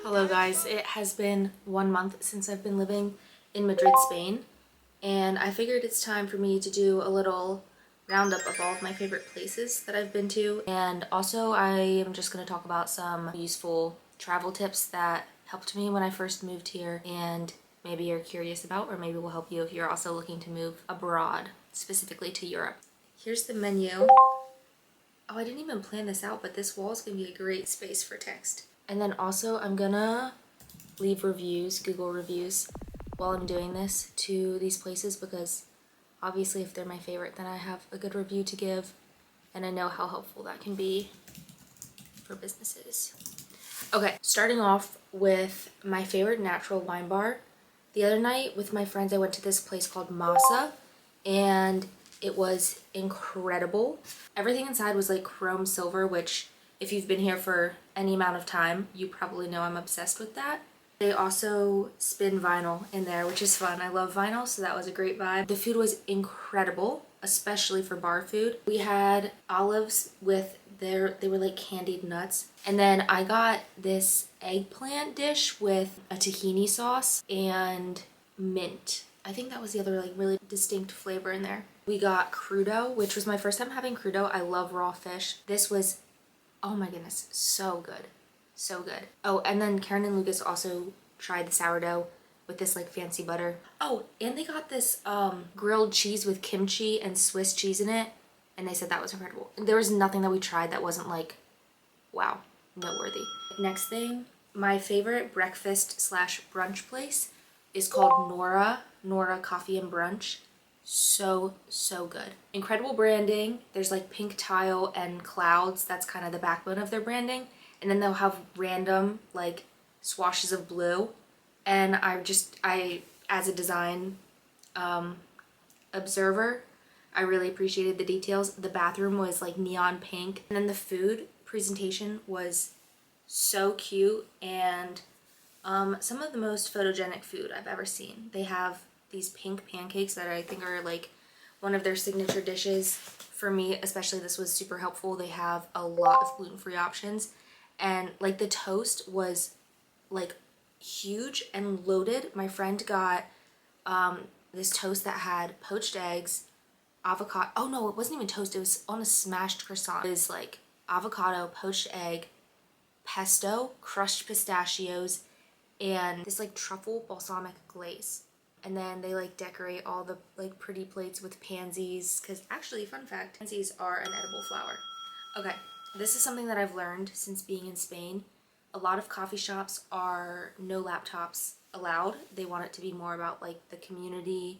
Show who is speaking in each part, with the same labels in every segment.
Speaker 1: Hello guys, it has been 1 month since I've been living in Madrid, Spain, and I figured it's time for me to do a little roundup of all of my favorite places that I've been to. And also I am just going to talk about some useful travel tips that helped me when I first moved here and maybe you're curious about, or maybe will help you if you're also looking to move abroad, specifically to Europe. Here's the menu. Oh, I didn't even plan this out, but this wall is going to be a great space for text. And then also I'm gonna leave reviews, Google reviews, while I'm doing this to these places because obviously if they're my favorite then I have a good review to give and I know how helpful that can be for businesses. Okay, starting off with my favorite natural wine bar. The other night with my friends I went to this place called MASA and it was incredible. Everything inside was like chrome silver, which if you've been here for any amount of time, you probably know I'm obsessed with that. They also spin vinyl in there, which is fun. I love vinyl, so that was a great vibe. The food was incredible, especially for bar food. We had olives with they were like candied nuts. And then I got this eggplant dish with a tahini sauce and mint. I think that was the other like really distinct flavor in there. We got crudo, which was my first time having crudo. I love raw fish. This was, oh my goodness, so good. So good. Oh, and then Karen and Lucas also tried the sourdough with this like fancy butter. Oh, and they got this grilled cheese with kimchi and Swiss cheese in it. And they said that was incredible. There was nothing that we tried that wasn't like, wow, noteworthy. Next thing, my favorite breakfast slash brunch place is called Norah Coffee and Brunch. So good. Incredible branding. There's like pink tile and clouds. That's kind of the backbone of their branding. And then they'll have random like swashes of blue. And I as a design observer, I really appreciated the details. The bathroom was like neon pink. And then the food presentation was so cute and some of the most photogenic food I've ever seen. They have these pink pancakes that I think are like one of their signature dishes. For me especially, this was super helpful. They have a lot of gluten-free options and like the toast was like huge and loaded. My friend got this toast that had poached eggs, avocado, oh no, it wasn't even toast, it was on a smashed croissant. It was like avocado, poached egg, pesto, crushed pistachios, and this like truffle balsamic glaze. And then they like decorate all the like pretty plates with pansies, because actually, fun fact, pansies are an edible flower. Okay, this is something that I've learned since being in Spain. A lot of coffee shops are no laptops allowed. They want it to be more about like the community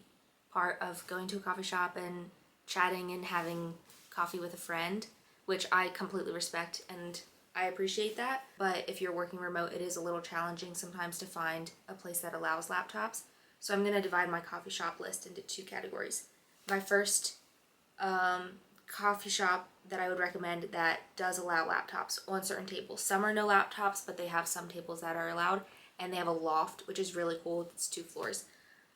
Speaker 1: part of going to a coffee shop and chatting and having coffee with a friend, which I completely respect and I appreciate that. But if you're working remote, it is a little challenging sometimes to find a place that allows laptops. So I'm going to divide my coffee shop list into two categories. My first coffee shop that I would recommend that does allow laptops on certain tables. Some are no laptops, but they have some tables that are allowed, and they have a loft, which is really cool. It's 2 floors.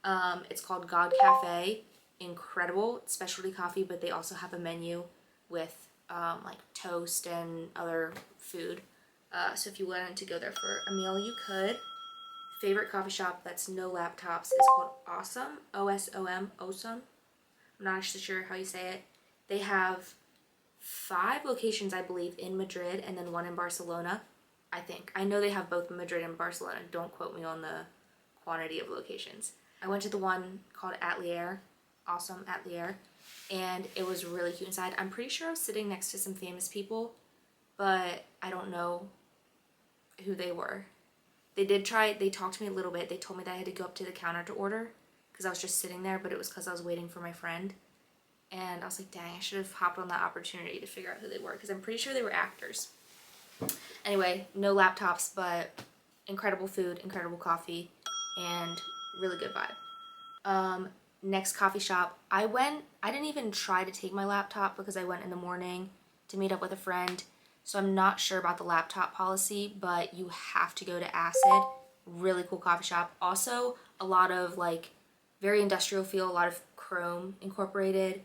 Speaker 1: It's called God Cafe. Incredible specialty coffee, but they also have a menu with like toast and other food. So if you wanted to go there for a meal, you could. Favorite coffee shop that's no laptops is called OSOM, O-S-O-M, OSOM. I'm not actually sure how you say it. They have 5 locations, I believe, in Madrid and then 1 in Barcelona, I think. I know they have both Madrid and Barcelona. Don't quote me on the quantity of locations. I went to the one called Atelier, awesome Atelier, and it was really cute inside. I'm pretty sure I was sitting next to some famous people, but I don't know who they were. They talked to me a little bit. They told me that I had to go up to the counter to order because I was just sitting there, but it was because I was waiting for my friend. And I was like, dang, I should have hopped on that opportunity to figure out who they were because I'm pretty sure they were actors. Anyway, no laptops, but incredible food, incredible coffee, and really good vibe. Next coffee shop, I didn't even try to take my laptop because I went in the morning to meet up with a friend. So I'm not sure about the laptop policy, but you have to go to Acid. Really cool coffee shop. Also, a lot of like very industrial feel, a lot of chrome incorporated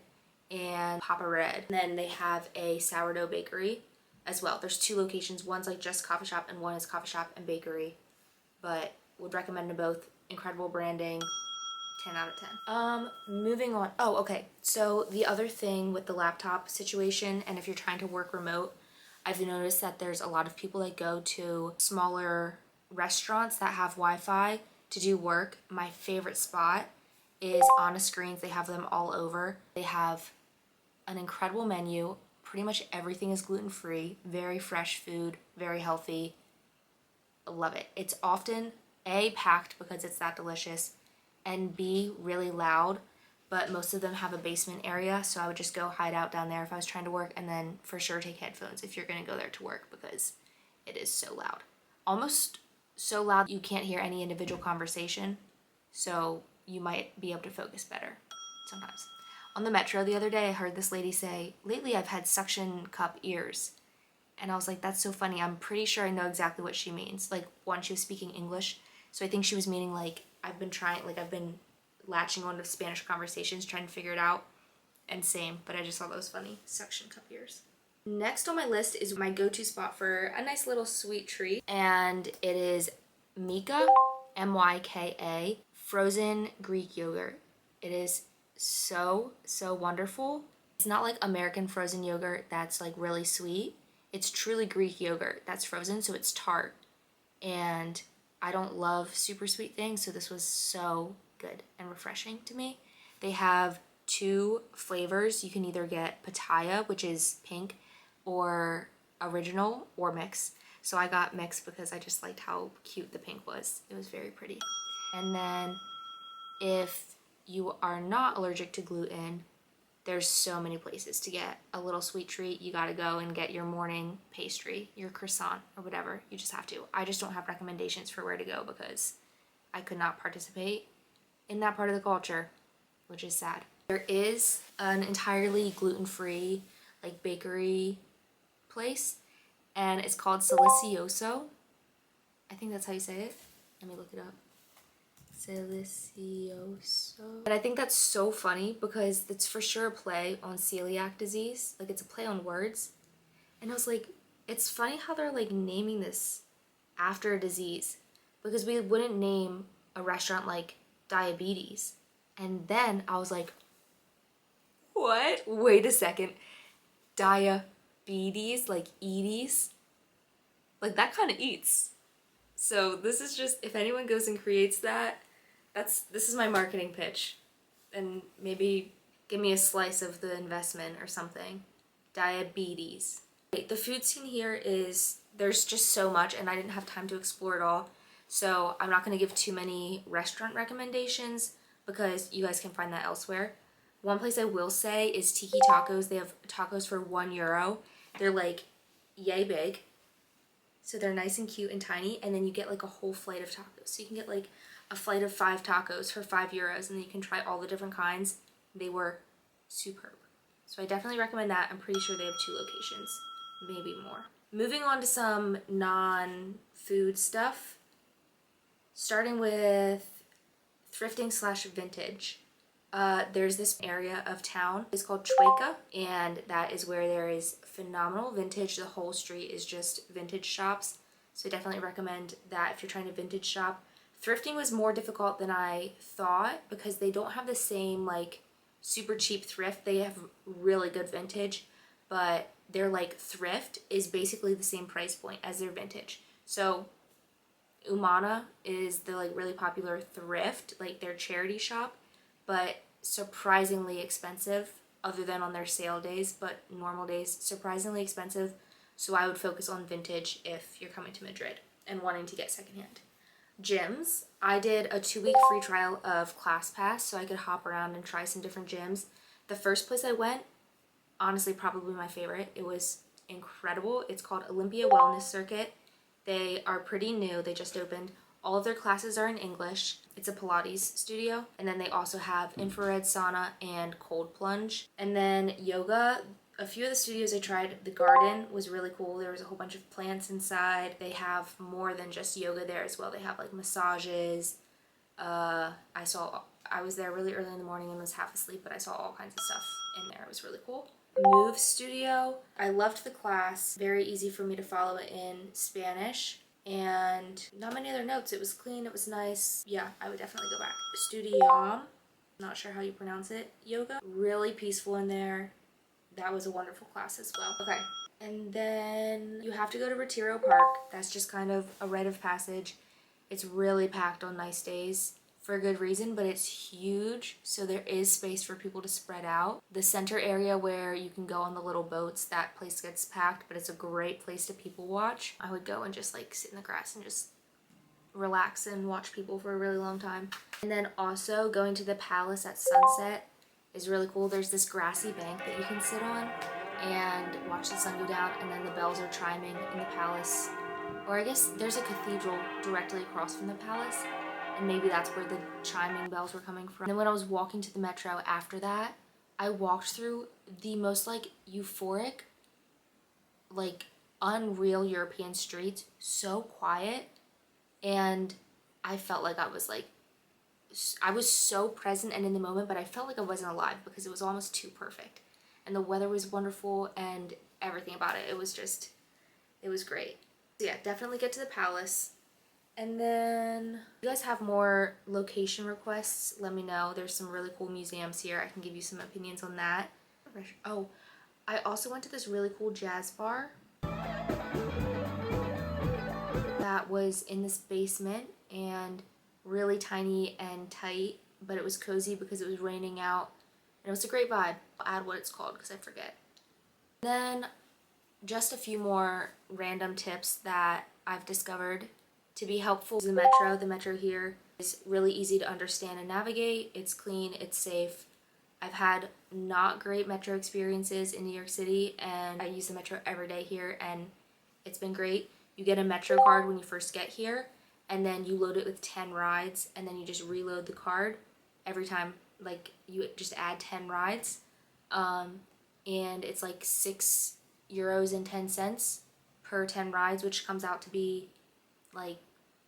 Speaker 1: and Papa Red. And then they have a sourdough bakery as well. There's 2 locations. One's like just coffee shop and one is coffee shop and bakery. but would recommend them both. Incredible branding, 10 out of 10. Moving on. Oh, okay. So the other thing with the laptop situation, and if you're trying to work remote, I've noticed that there's a lot of people that go to smaller restaurants that have Wi-Fi to do work. My favorite spot is Honest Screens. They have them all over. They have an incredible menu. Pretty much everything is gluten-free, very fresh food, very healthy. Love it. It's often A, packed because it's that delicious, and B, really loud, but most of them have a basement area, so I would just go hide out down there if I was trying to work, and then for sure take headphones if you're gonna go there to work because it is so loud. Almost so loud you can't hear any individual conversation, so you might be able to focus better sometimes. On the metro the other day, I heard this lady say, "Lately I've had suction cup ears." And I was like, that's so funny. I'm pretty sure I know exactly what she means. Like, one, she was speaking English, so I think she was meaning like, I've been latching on to Spanish conversations, trying to figure it out, and same, but I just thought that was funny. Suction cup ears. Next on my list is my go-to spot for a nice little sweet treat, and it is MYKA, MYKA, frozen Greek yogurt. It is so, so wonderful. It's not like American frozen yogurt that's like really sweet. It's truly Greek yogurt that's frozen, so it's tart. And I don't love super sweet things, so this was so good and refreshing to me. They have 2 flavors. You can either get pitaya, which is pink, or original, or mix. So I got mix because I just liked how cute the pink was. It was very pretty. And then if you are not allergic to gluten, there's so many places to get a little sweet treat. You gotta go and get your morning pastry, your croissant, or whatever. You just have to. I just don't have recommendations for where to go because I could not participate in that part of the culture, which is sad. There is an entirely gluten-free, like, bakery place, and it's called Celicioso. I think that's how you say it. Let me look it up. Celicioso. And I think that's so funny because it's for sure a play on celiac disease. Like, it's a play on words. And I was like, it's funny how they're like naming this after a disease, because we wouldn't name a restaurant like diabetes. And then I was like, what? Wait a second. Diabetes, like Edie's? Like, that kind of eats. So this is just, if anyone goes and creates that, this is my marketing pitch. And maybe give me a slice of the investment or something. Diabetes. The food scene here is, there's just so much and I didn't have time to explore it all. So I'm not going to give too many restaurant recommendations because you guys can find that elsewhere. One place I will say is tikitacos. They have tacos for €1. They're like yay big. So they're nice and cute and tiny, and then you get like a whole flight of tacos. So you can get like a flight of 5 tacos for €5, and then you can try all the different kinds. They were superb. So I definitely recommend that. I'm pretty sure they have 2 locations, maybe more. Moving on to some non-food stuff, starting with thrifting / vintage. There's this area of town, it's called MYKA, and that is where there is phenomenal vintage. The whole street is just vintage shops, so I definitely recommend that if you're trying to vintage shop. Thrifting was more difficult than I thought because they don't have the same like super cheap thrift. They have really good vintage, but their like thrift is basically the same price point as their vintage. So Umana is the like really popular thrift, like their charity shop, but surprisingly expensive other than on their sale days, but normal days surprisingly expensive. So I would focus on vintage if you're coming to Madrid and wanting to get secondhand. Gyms, I did a 2-week free trial of ClassPass so I could hop around and try some different gyms. The first place I went, honestly probably my favorite, it was incredible. It's called Olimpia Wellness Circuit. They are pretty new, they just opened. All of their classes are in English. It's a Pilates studio. And then they also have infrared sauna and cold plunge. And then yoga. A few of the studios I tried, the garden was really cool. There was a whole bunch of plants inside. They have more than just yoga there as well. They have like massages. I was there really early in the morning and was half asleep, but I saw all kinds of stuff in there. It was really cool. Moove studio. I loved the class. Very easy for me to follow it in Spanish. and not many other notes. It was clean, it was nice. Yeah, I would definitely go back. StudiOM, not sure how you pronounce it, yoga. Really peaceful in there. That was a wonderful class as well. Okay, and then you have to go to Retiro Park. That's just kind of a rite of passage. It's really packed on nice days for a good reason, but it's huge, so there is space for people to spread out. The center area where you can go on the little boats, that place gets packed, but it's a great place to people watch. I would go and just like sit in the grass and just relax and watch people for a really long time. And then also going to the palace at sunset is really cool. There's this grassy bank that you can sit on and watch the sun go down, and then the bells are chiming in the palace. Or I guess there's a cathedral directly across from the palace, and maybe that's where the chiming bells were coming from. And then when I was walking to the metro after that, I walked through the most like euphoric, like unreal European streets, so quiet, and I felt like I was so present and in the moment, but I felt like I wasn't alive because it was almost too perfect. And the weather was wonderful and everything about it. It was great. So yeah, definitely get to the palace. And then if you guys have more location requests, let me know. There's some really cool museums here. I can give you some opinions on that. Oh, I also went to this really cool jazz bar that was in this basement and really tiny and tight, but it was cozy because it was raining out and it was a great vibe. I'll add what it's called because I forget. Then just a few more random tips that I've discovered to be helpful. The metro here is really easy to understand and navigate. It's clean, it's safe. I've had not great metro experiences in New York City, and I use the metro every day here and it's been great. You get a metro card when you first get here, and then you load it with 10 rides, and then you just reload the card every time. Like you just add 10 rides, and it's like €6.10 per 10 rides, which comes out to be like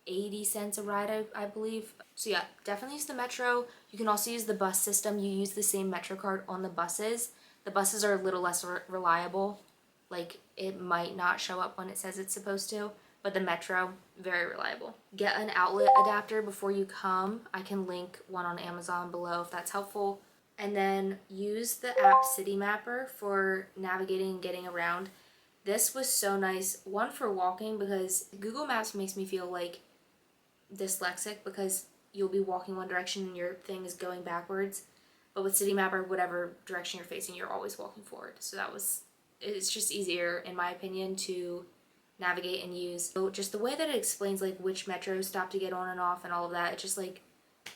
Speaker 1: 80 cents a ride, I believe. So yeah, definitely use the metro. You can also use the bus system. You use the same metro card on the buses. The buses are a little less reliable. Like it might not show up when it says it's supposed to, but the metro, very reliable. Get an outlet adapter before you come. I can link one on Amazon below if that's helpful. And then use the app City Mapper for navigating and getting around. This was so nice. One, for walking, because Google Maps makes me feel like dyslexic because you'll be walking one direction and your thing is going backwards. But with City Mapper, whatever direction you're facing, you're always walking forward. So it's just easier, in my opinion, to navigate and use. So just the way that it explains like which metro stop to get on and off and all of that, it just like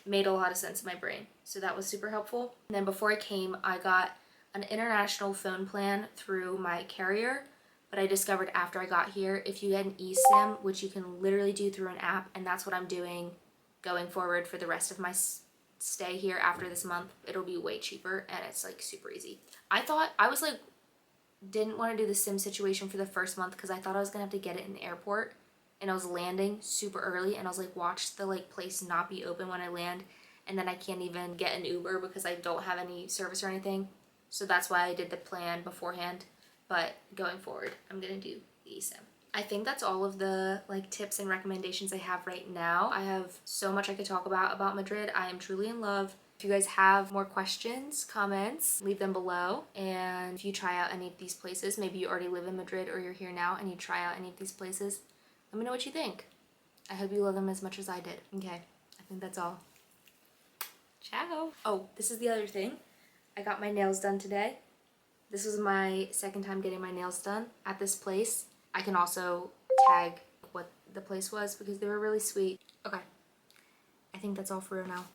Speaker 1: made a lot of sense in my brain. So that was super helpful. And then before I came, I got an international phone plan through my carrier, but I discovered after I got here, if you get an eSIM, which you can literally do through an app, and that's what I'm doing going forward for the rest of my stay here after this month, it'll be way cheaper and it's like super easy. Didn't want to do the SIM situation for the first month because I thought I was gonna have to get it in the airport, and I was landing super early, and I was like, watch the like place not be open when I land, and then I can't even get an Uber because I don't have any service or anything. So that's why I did the plan beforehand. But going forward, I'm gonna do the eSIM. I think that's all of the like tips and recommendations I have right now. I have so much I could talk about Madrid. I am truly in love. If you guys have more questions, comments, leave them below. And if you try out any of these places, maybe you already live in Madrid or you're here now and you try out any of these places, let me know what you think. I hope you love them as much as I did. Okay, I think that's all. Ciao. Oh, this is the other thing. I got my nails done today. This was my second time getting my nails done at this place. I can also tag what the place was because they were really sweet. Okay, I think that's all for now.